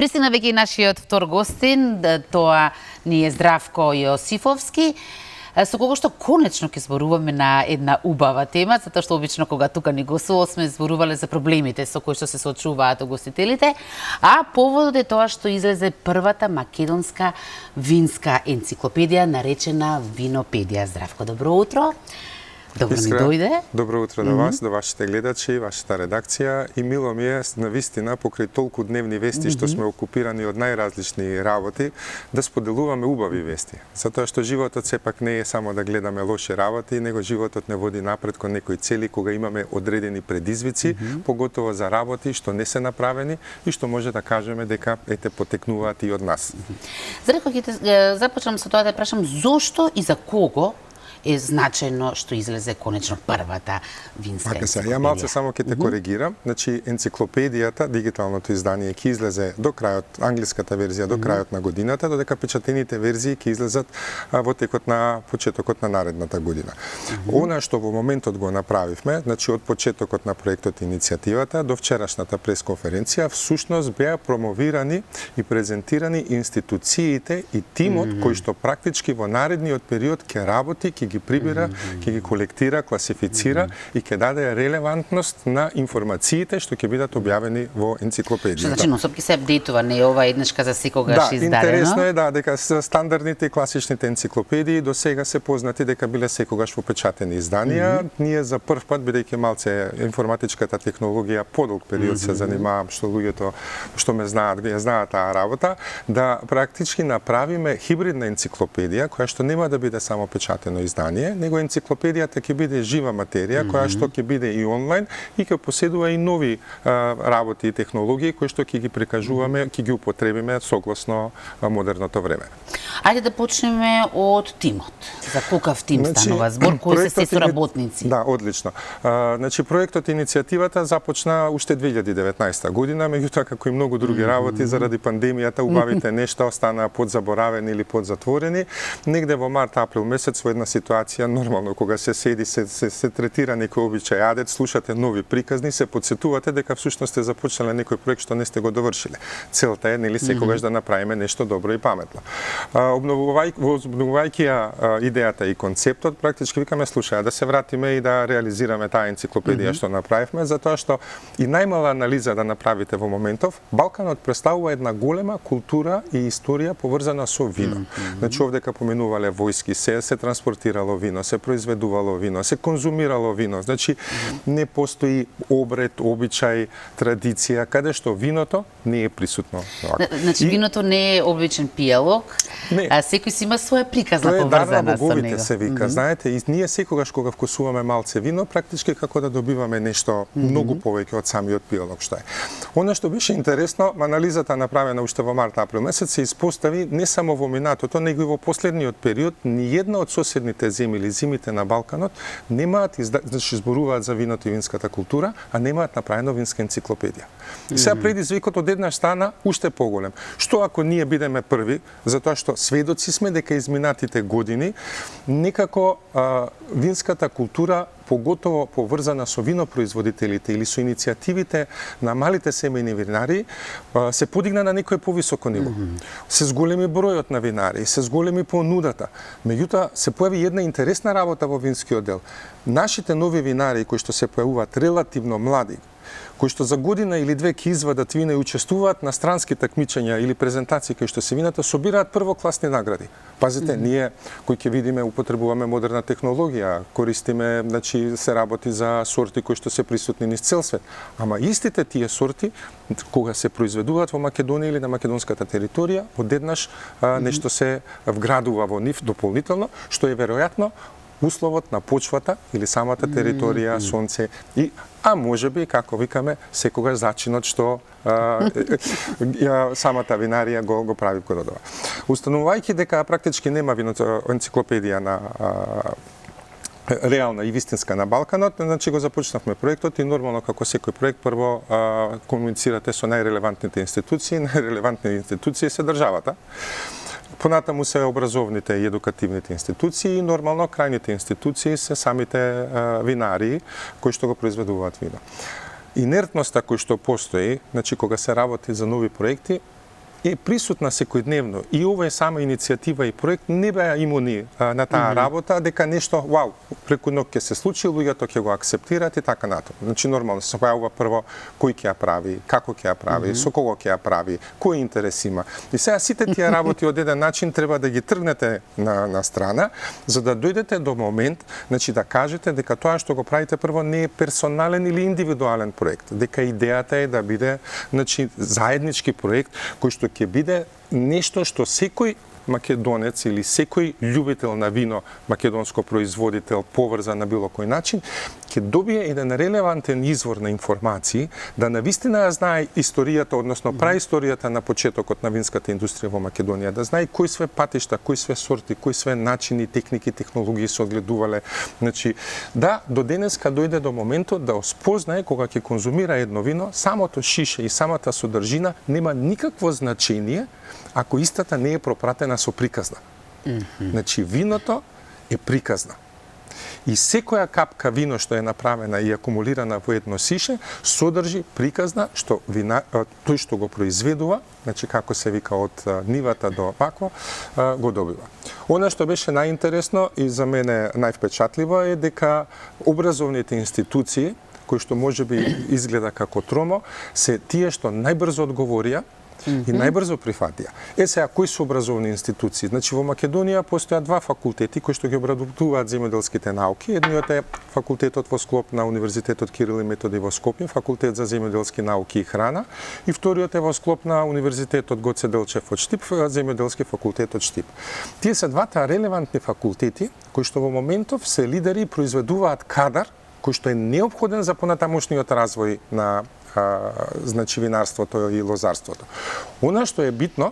Пристигна веќе и нашиот втор гостин, тоа ни е Здравко Јосифовски, со кого што конечно ќе зборуваме на една убава тема, затоа што обично кога тука ни гостувал сме зборувале за проблемите со кои што се соочуваат угостителите, а поводот е тоа што излезе првата македонска винска енциклопедија наречена Винопедија. Здравко, добро утро. Добро ни дојде. Добро утро до вас, до вашите гледачи, вашата редакција. И мило ми е, навистина, покрај толку дневни вести што сме окупирани од најразлични работи, да споделуваме убави вести. Затоа што животот сепак не е само да гледаме лоши работи, него животот не води напред кон некои цели кога имаме одредени предизвици, поготово за работи што не се направени и што може да кажеме дека ете потекнуваат и од нас. Здравко, ќе започнам со тоа да прашам зошто и за кого е значајно што излезе конечно првата винска енциклопедија. Ја малце само ќе те коригирам. Значи, енциклопедијата, дигиталното издание ќе излезе до крајот, англиската верзија до крајот на годината, додека печатените верзии ќе излезат во текот на почетокот на наредната година. Она што во моментот го направивме, значи од почетокот на проектот и иницијативата до вчерашната пресконференција, всушност беа промовирани и презентирани институциите и тимот кој што практички во наредниот период ќе работи, ќе ги прибира, ќе ги колектира, класифицира и ќе даде релевантност на информациите што ќе бидат објавени во енциклопедијата. Што значи носоп ќе се апдейтува, не е ова еднашка за секогаш издадено? Да, интересно е дека стандардните и класичните енциклопедии до сега се познати дека биле секогаш во печатени изданија. Ние за прв пат, бидејќи малце информатичката технологија подолг период се занимавам, што луѓето што ме знаат, ја знаат таа работа, да практички направиме хибридна енциклопедија која што нема да биде само печатено издание, него енциклопедијата ќе биде жива материја, која што ќе биде и онлайн и ќе поседува и нови работи и технологии кои што ќе ги прикажуваме, ќе ги употребиме согласно модерното време. Ајде да почнеме од тимот. За каков тим станува збор, кои се соработници? Да, одлично. Значи проектот и иницијативата започна уште 2019 година, меѓутоа како и многу други работи заради пандемијата убавите нешта останаа подзаборавени или подзатворени. Негде во март-април месец во една ситуација нормално кога се седи се третира некој обичај адет, слушате нови приказни, се подсетувате дека всушност сте започнале некој проект што не сте го довршиле. Целта е нели секогаш да направиме нешто добро и паметно. Обновувајќи ја идејата и концептот, практички викаме слушај да се вратиме и да реализираме таа енциклопедија што направивме, затоа што и најмала анализа да направите во моментов, Балканот представува една голема култура и историја поврзана со вино. Значи овдека поминувале војски, се транспортирало вино, се произведувало вино, се конзумирало вино. Значи не постои обред, обичај, традиција каде што виното не е присутно. Значи виното не е обичен пијалок, а секој си има своја приказна поврзана со него. Се вика, знаете, и ние секогаш кога вкусуваме малце вино, практички како да добиваме нешто многу повеќе од самиот пијалок што е. Она што беше интересно, анализата направена уште во март-април месец се испостави не само во минатото, него и во последниот период ни една од соседните земји или земјите на Балканот немаат значи зборуваат за виното и винската култура, а немаат направено винска енциклопедија. И сега предизвикот одеднаш стана уште поголем. Што ако ние бидеме први, затоа што сведоци сме дека изминатите години некако винската култура поготово поврзана со винопроизводителите или со иницијативите на малите семејни винари се подигна на некој повисоко ниво. Се зголеми бројот на винари, се зголеми понудата. Меѓутоа се појави една интересна работа во винскиот дел. Нашите нови винари кои што се појавуваат релативно млади, кои што за година или две ќе извадат вина и учествуваат на странски такмичења или презентации кои што се вината, собираат првокласни награди. Пазите, ние кои ќе видиме употребуваме модерна технологија, користиме, значи се работи за сорти кои што се присутни низ цел свет. Ама истите тие сорти кога се произведуваат во Македонија или на македонската територија, одеднаш нешто се вградува во нив дополнително, што е веројатно условот на почвата или самата територија, сонце и можеби, како викаме, секогаш зачинот што самата винарија го прави кородова. Установувајќи дека практички нема енциклопедија на реална и вистинска на Балканот, значи го започнавме проектот и нормално како секој проект прво комуницирате со најрелевантните институции, најрелевантните институции се државата. Понатаму се образовните и едукативните институции и нормално крајните институции се самите винари кои што го произведуваат вино. Инертноста која што постои, значи кога се работи за нови проекти, е присутна секојдневно и ова е сама иницијатива и проект не беа имуни на таа работа, дека нешто, вау, преку ноќ ќе се случи, луѓето ќе го акцептираат и така натаму. Значи нормално се појавува прво кој ќе ја прави, како ќе ја прави, со кого ќе ја прави, кој интерес има. И сега сите тие работи од еден начин треба да ги тргнете на страна, за да дојдете до момент, значи да кажете дека тоа што го правите прво не е персонален или индивидуален проект, дека идејата е да биде, значи, заеднички проект кој што ќе биде нешто што секој македонец или секој љубител на вино, македонско производител, поврзан на било кој начин, ќе добие еден релевантен извор на информации, да навистина ја знае историјата, односно праисторијата на почетокот на винската индустрија во Македонија, да знае кои све патишта, кои све сорти, кои све начини, техники, технологии се одгледувале. Значи, да до денеска дојде до моментот да спознае кога ќе конзумира едно вино, самото шише и самата содржина нема никакво значење ако истата не е пропратена со приказна. Значи, виното е приказна. И секоја капка вино што е направена и акумулирана во едно сише, содржи приказна што тој што го произведува, значи како се вика од нивата до вакво, го добива. Она што беше најинтересно и за мене највпечатливо е дека образовните институции, кои што можеби изгледа како тромо, се тие што најбрзо одговорија и најбрзо прифатија. Сега, кои се образовни институции? Значи, во Македонија постојат два факултети кои што ги обработуваат земјоделските науки. Едниот е факултетот во склоп на Универзитетот Кирил и Методи во Скопје, факултет за земјоделски науки и храна, и вториот е во склоп на Универзитетот Гоце Делчев од Штип, земјоделски факултет од Штип. Тие се двата релевантни факултети кои што во моментов се лидери и произведуваат кадар кој што е неопходен за понатамошниот развој на значи винарството и лозарството. Она што е битно,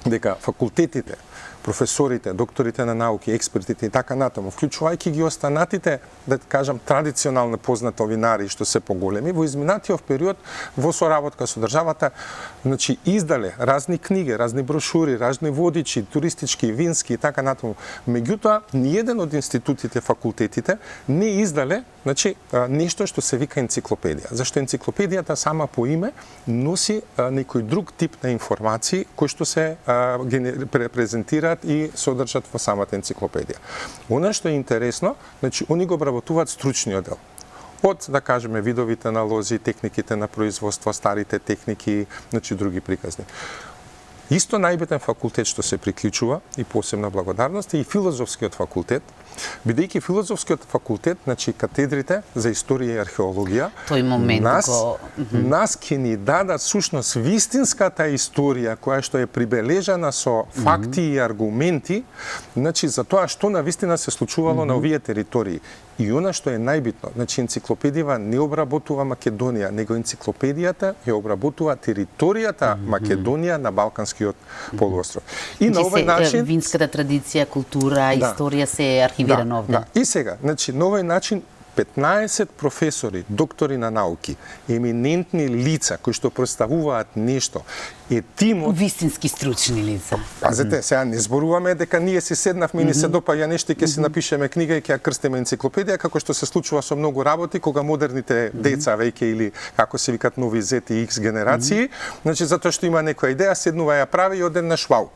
дека факултетите, професорите, докторите на науки, експертите и така натаму, вклучувајќи ги останатите, да кажам, традиционално познато винари што се поголеми, во изминатиот период во соработка со државата, значи издале разни книги, разни брошури, разни водичи, туристички, вински и така натаму. Меѓутоа, ниеден од институтите, факултетите не издале, значи, нешто што се вика енциклопедија. Зашто енциклопедијата сама по име носи некој друг тип на информации кои што се презентираат и содржат во самата енциклопедија. Она што е интересно, значи, они го обработуваат стручниот дел. Од, да кажеме, видовите на лози, техниките на производство, старите техники, значи други приказни. Исто најбитен факултет што се приклучува и посебна благодарност е и филозофскиот факултет, бидејќи филозофскиот факултет, значи катедрите за историја и археологија, тој момент нас ќе ни дадат сушност вистинската историја која што е прибележана со факти и аргументи, значи за тоа што навистина се случувало на овие територии. И она што е најбитно, значи енциклопедија не обработува Македонија, него енциклопедијата ја обработува територијата Македонија на Балканскиот полуостров. И на овој начин винската традиција, култура, историја се архивирано овде. Да. И сега, значи на овој начин 15 професори, доктори на науки, еминентни лица кои што представуваат нешто, е тимот вистински стручни лица. Пазете, сега не зборуваме дека ние си седнавме и ни се допаѓа нешто и ќе си напишеме книга и ќе ја крстиме енциклопедија, како што се случува со многу работи кога модерните деца веќе или како се викат нови Z и X генерации, значи затоа што има некоја идеја, седнува ја прави и одеднаш вау.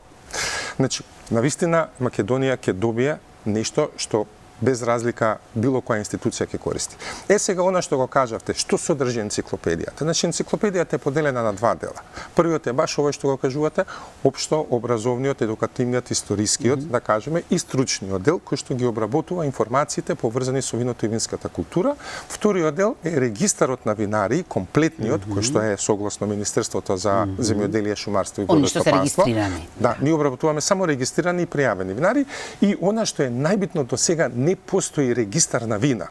Значи, навистина Македонија ќе добие нешто што без разлика било која институција ќе користи. Сега она што го кажавте, што содржи енциклопедијата? Значи енциклопедијата е поделена на два дела. Првиот е баш овој што го кажувате, општо образовниот, едукативниот, историскиот, да кажеме, и стручниот дел кој што ги обработува информациите поврзани со виното и винската култура. Вториот дел е регистарот на винари, комплетниот, кој што е согласно Министерството за земјоделие, шумарство и водостопанство. Да, ние обработуваме само регистрирани и пријавени винари и она што е најбитно до сега, не постои регистар на вина.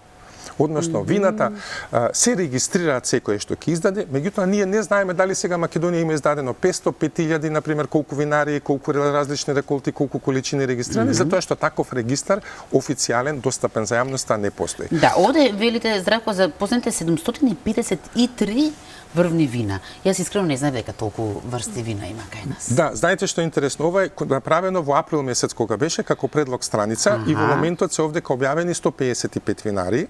Односно, вината се регистрираат секој што ќе издаде, меѓутоа ние не знаеме дали сега Македонија има издадено 500, 5000, например, колку винари, колку различни реколти, колку количини регистрирани, затоа што таков регистар официјален, достапен за јавноста не постои. Да, овде велите, Здравко, за последните 753 врвни вина. Јас искрено не знаев дека толку врсти вина има кај нас. Да, знаете што е интересно? Ова е направено во април месец кога беше како предлог страница и во моментот се овдека објавени 155 винари.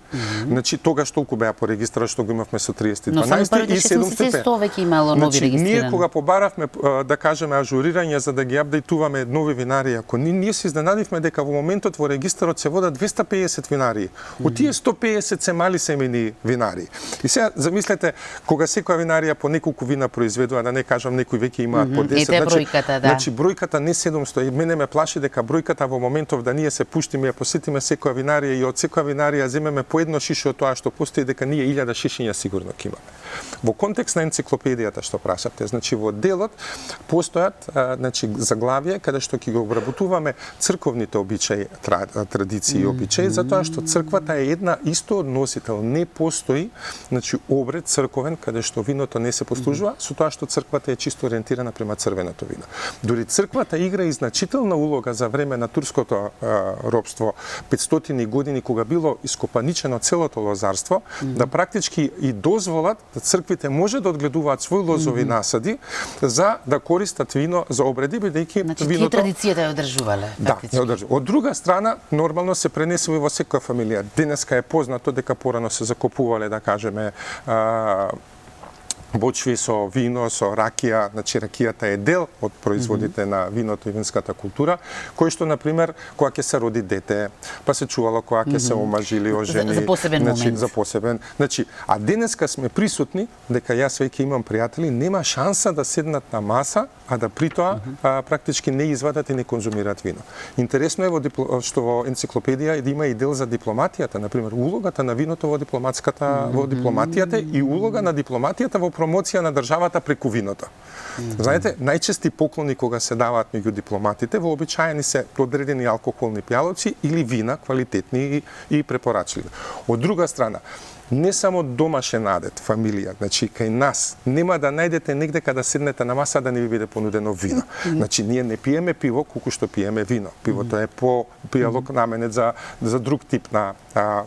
Значи тогаш толку беа по регистар што го имавме со 30 Но само 12 првите и 6 месеци 100 веќе имало нови Значи, ние регистрирани. кога побаравме да кажеме ажурирање за да ги апдейтуваме нови винари, ако ние се изненадивме дека во моментот во регистарот се водат 250 винари. Од тие 150 се мали семени винари. И сега замислете кога секоја винарија по неколку вина произведува, да не кажам некои веќе имаат по 10. Ете бројката, да. Значи бројката не 700 и мене ме плаши дека бројката во моментов да ние се пуштиме, ја посетиме секоја винарија и од секоја винарија земеме по едно шише од тоа што постои, дека ние 1000 шишиња сигурно ќе имаме. Во контекст на енциклопедијата што прашавте, значи во делот постојат значи заглавие каде што ќе го обработуваме црковните обичаи, традиции и обичаи, затоа што црквата е една исто односител, не постои значи обред црковен каде што виното не се послужува, со тоа што црквата е чисто ориентирана према црвеното вино. Дори црквата игра и значителна улога за време на турското робство 500 години кога било ископаничено целото лозарство, да практички и дозволат да црквите може да одгледуваат свои лозови насади за да користат вино за обреди, бидејќи Значи, виното тие традицијата ја одржувале. да, ја одржува. Од друга страна, нормално се пренесува во секоја фамилија. Денеска е познато дека порано се закупувале, да кажеме, бочви со вино, со ракија, значи ракијата е дел од производите на виното и винската култура, кој што на пример кога ќе се роди дете, па се чувало кога ќе се омажили, ожени, за посебен момент. за посебен. Значи, а денеска сме присутни дека јас веќе имам пријатели, нема шанса да седнат на маса, а да при тоа практички не извадат и не конзумираат вино. Интересно е што во енциклопедија има и дел за дипломатијата, на пример улогата на виното во дипломатијата и улога на дипломатијата во промоција на државата преку виното. Знаете, најчести поклони кога се даваат меѓу дипломатите вообичаени се одредени алкохолни пијалоци или вина квалитетни и препорачливи. Од друга страна, не само домашен адет, фамилија, значи кај нас нема да најдете негде када седнете на маса да не ви биде понудено вино. Значи ние не пиеме пиво колку што пиеме вино. Пивото е по пијалок наменет за друг тип на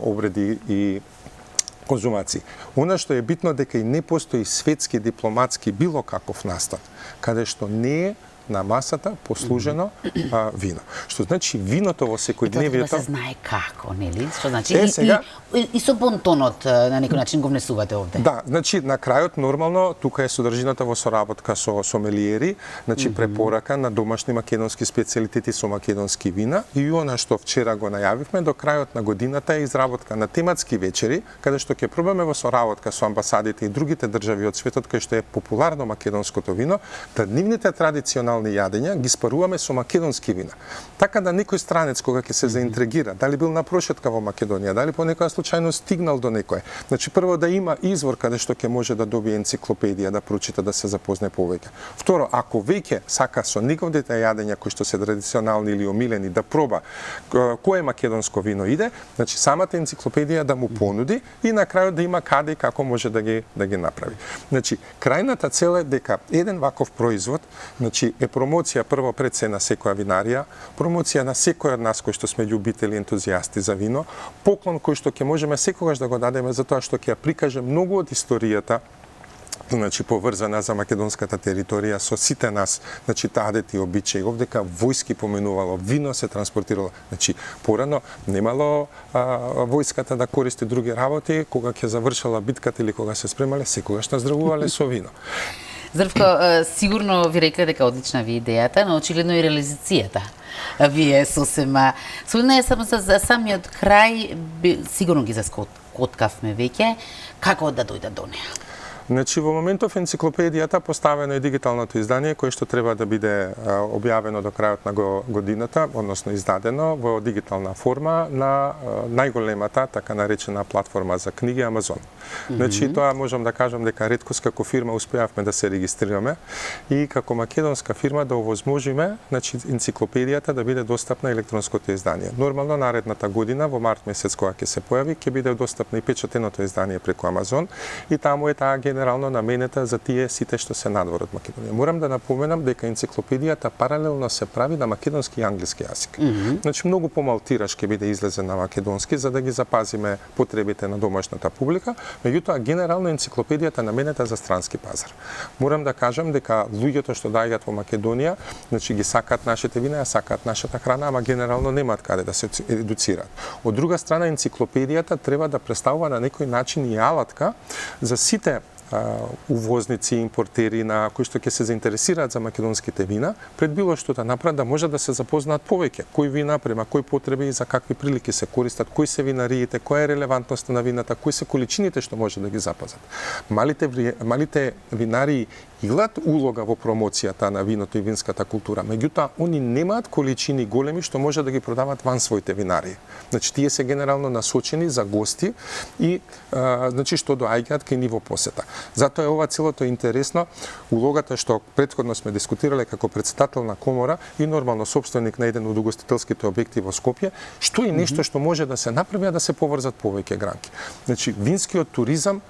обреди и конзумација. Она што е битно дека и не постои светски дипломатски било каков настан, каде што не е на масата послужено вино. Што значи виното во секојдневието... Тоа се знае како, нели? Што значи сега... и со бонтонот на некој начин го внесувате овде. Да, значи на крајот нормално тука е содржината во соработка со сомелиери, значи препорака на домашни македонски специјалитети со македонски вина и она што вчера го најавивме до крајот на годината е изработка на тематски вечери каде што ќе пробаме во соработка со амбасадите и другите држави од светот кај што е популарно македонското вино, да нивните традиционални јадења ги спаруваме со македонски вина. Така да некој странец кога ќе се заинтригира, дали бил на прошетка во Македонија, дали по некоја случајно стигнал до некој. Значи прво да има извор каде што ќе може да добие енциклопедија, да прочита, да се запозне повеќе. Второ, ако веќе сака со неговите јадења кои што се традиционални или омилени да проба кое македонско вино иде, значи самата енциклопедија да му понуди и на крајот да има каде и како може да ги направи. Значи крајната цел е дека еден ваков производ, значи е промоција прво пред се на секоја винарија, промоција на секој од нас кои што сме љубители ентузијасти за вино, поклон кој што ќе можеме секогаш да го дадеме за тоа што ќе ја прикаже многу од историјата, значи поврзана за македонската територија со сите нас, значи адети и обичаи. Овдека војски поменувало, вино се транспортирало. Значи порано немало војската да користи други работи, кога ќе завршила битката или кога се спремале, секогаш наздравувале со вино. Здрвко, сигурно ви рекле дека одлична ви идејата, но очигледно и реализацијата вие сосема. Сумна е само за самиот крај, сигурно ги заскоткавме веќе, како да дојдат до неа? Значи, во моментов енциклопедијата поставено е дигиталното издание кое што треба да биде објавено до крајот на годината, односно издадено во дигитална форма на најголемата, така наречена платформа за книги Амазон. Значи, тоа можам да кажам дека реткост како фирма успеавме да се регистрираме и како македонска фирма да овозможиме, значи, енциклопедијата да биде достапна електронското издание. Нормално наредната година, во март месец кога ќе се појави, ќе биде достапно и печатеното издание преку Амазон и таму е таа генерално наменета за тие сите што се надвор од Македонија. Морам да напоменам дека енциклопедијата паралелно се прави на македонски и англиски јазик. Значи многу помал тираж ќе биде излезен на македонски за да ги запазиме потребите на домашната публика, меѓутоа генерално енциклопедијата наменета за странски пазар. Морам да кажам дека луѓето што доаѓаат во Македонија, значи ги сакаат нашите вина, сакаат нашата храна, ама генерално немаат каде да се едуцираат. Од друга страна, енциклопедијата треба да представува на некој начин и алатка за сите увозници, импортери на кои што ќе се заинтересираат за македонските вина, пред било што да направат да може да се запознаат повеќе кои вина према кои потреби и за какви прилики се користат, кои се винариите, која е релевантноста на вината, кои се количините што може да ги запазат. Малите винари играат улога во промоцијата на виното и винската култура, меѓутоа они немаат количини големи што може да ги продават ван своите винари. Значи тие се генерално насочени за гости и значи што доаѓаат кај ниво посета. Затоа е ова целото интересно, улогата што претходно сме дискутирале како претседател на комора и нормално сопственик на еден од угостителските објекти во Скопје, што е нешто што може да се направи да се поврзат повеќе гранки. Значи винскиот туризам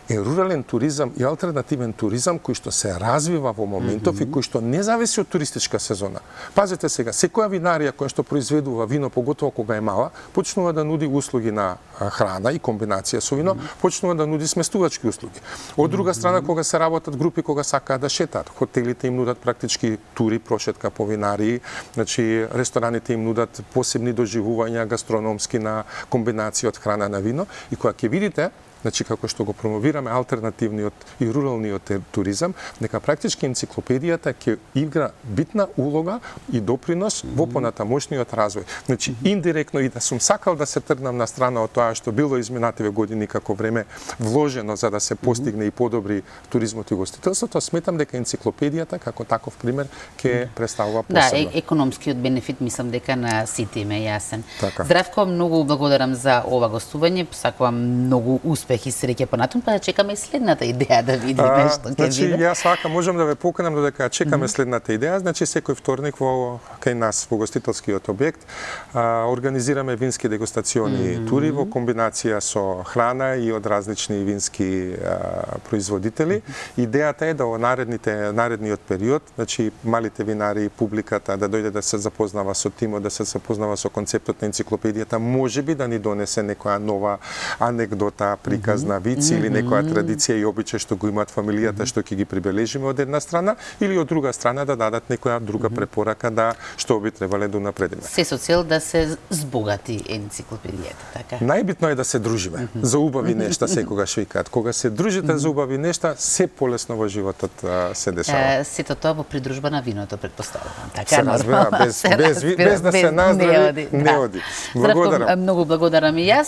е рурален туризам и алтернативен туризам кој што се развива во моментов и кој што не зависи од туристичка сезона. Пазете сега, секоја винарија која што произведува вино, поготово кога е мала, почнува да нуди услуги на храна и комбинација со вино, почнува да нуди сместувачки услуги. Од друга страна, кога се работат групи кога сакаат да шетаат, хотелите им нудат практички тури, прошетка по винарии, значи рестораните им нудат посебни доживувања гастрономски на комбинација од храна на вино и кога ќе видите значи како што го промовираме алтернативниот и руралниот туризам, дека практички енциклопедијата ќе игра битна улога и допринос во понатамошниот развој. Значи индиректно и да сум сакал да се тргнам на страна од тоа што било изминативе години како време вложено за да се постигне и подобри туризмот и гостителството, сметам дека енциклопедијата како таков пример ќе представува посебно. Да, економскиот бенефит мислам дека на сите им е јасен. Така. Здравко, многу благодарам за ова гостување, сакувам многу успех и среќа понатаму, па да чекаме и следната идеја да видиме што ќе значи, биде. Јас сакам, можам да ве поканам додека чекаме следната идеја. Значи секој вторник кај нас во гостителскиот објект организираме вински дегустациони тури во комбинација со храна и од различни вински производители. Идејата е да во наредниот период, значи малите винари, публиката да дојде да се запознава со тимот, да се запознава со концептот на енциклопедијата, можеби да ни донесе некоја нова анекдота, приказна виц или некоја традиција и обичај што го имаат фамилијата што ќе ги прибележиме од една страна или од друга страна да дадат некоја друга препорака да што би требале да напредиме. Се со цел да се збогати енциклопедијата, така? Најбитно е да се дружиме за убави нешта секогаш викаат. Кога се дружите за убави нешта, се полесно во животот се дешава. Сето тоа во придружба на виното, претпоставувам. Така, се разбира, без да се наздрави, не оди. Благодарам. Многу благодарам и јас.